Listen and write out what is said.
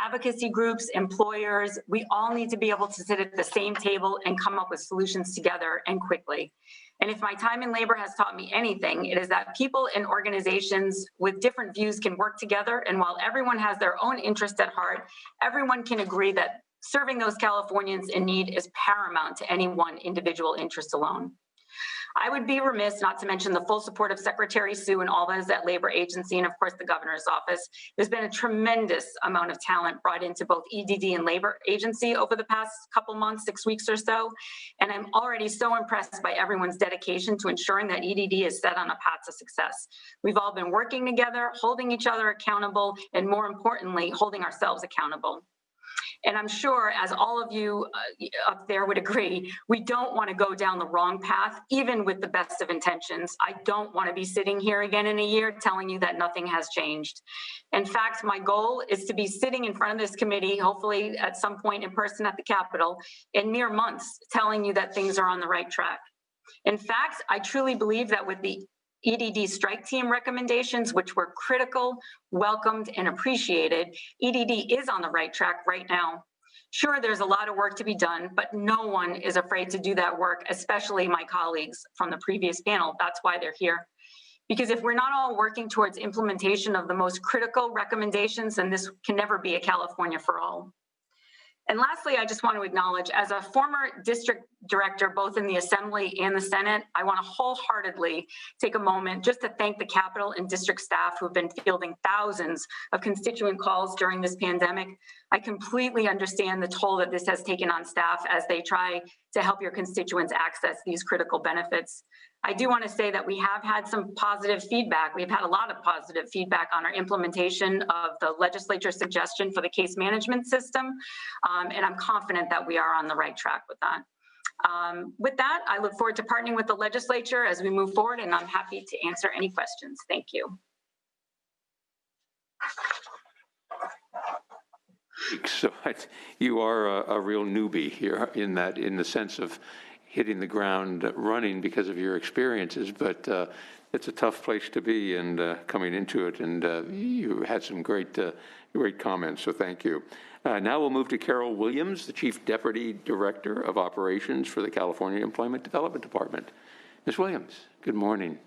advocacy groups, employers, we all need to be able to sit at the same table and come up with solutions together and quickly. And if my time in labor has taught me anything, it is that people and organizations with different views can work together. And while everyone has their own interest at heart, everyone can agree that serving those Californians in need is paramount to any one individual interest alone. I would be remiss not to mention the full support of Secretary Sue and all those at Labor Agency and, of course, the Governor's Office. There's been a tremendous amount of talent brought into both EDD and Labor Agency over the past couple months, 6 weeks or so, and I'm already so impressed by everyone's dedication to ensuring that EDD is set on a path to success. We've all been working together, holding each other accountable, and more importantly, holding ourselves accountable. And I'm sure, as all of you up there would agree, we don't want to go down the wrong path, even with the best of intentions. I don't want to be sitting here again in a year telling you that nothing has changed. In fact, my goal is to be sitting in front of this committee, hopefully at some point in person at the Capitol, in mere months, telling you that things are on the right track. In fact, I truly believe that with the EDD strike team recommendations, which were critical, welcomed, and appreciated, EDD is on the right track right now. Sure, there's a lot of work to be done, but no one is afraid to do that work, especially my colleagues from the previous panel. That's why they're here. Because if we're not all working towards implementation of the most critical recommendations, then this can never be a California for all. And lastly, I just want to acknowledge, as a former district director, both in the Assembly and the Senate, I want to wholeheartedly take a moment just to thank the Capitol and district staff who have been fielding thousands of constituent calls during this pandemic. I completely understand the toll that this has taken on staff as they try to help your constituents access these critical benefits. I do want to say that we have had some positive feedback. We've had a lot of positive feedback on our implementation of the legislature's suggestion for the case management system, and I'm confident that we are on the right track with that. With that, I look forward to partnering with the legislature as we move forward, and I'm happy to answer any questions. Thank you. So you are a real newbie here in the sense of hitting the ground running because of your experiences, but it's a tough place to be and coming into it, and you had some great comments, so thank you. Now we'll move to Carol Williams, the Chief Deputy Director of Operations for the California Employment Development Department. Ms. Williams, good morning.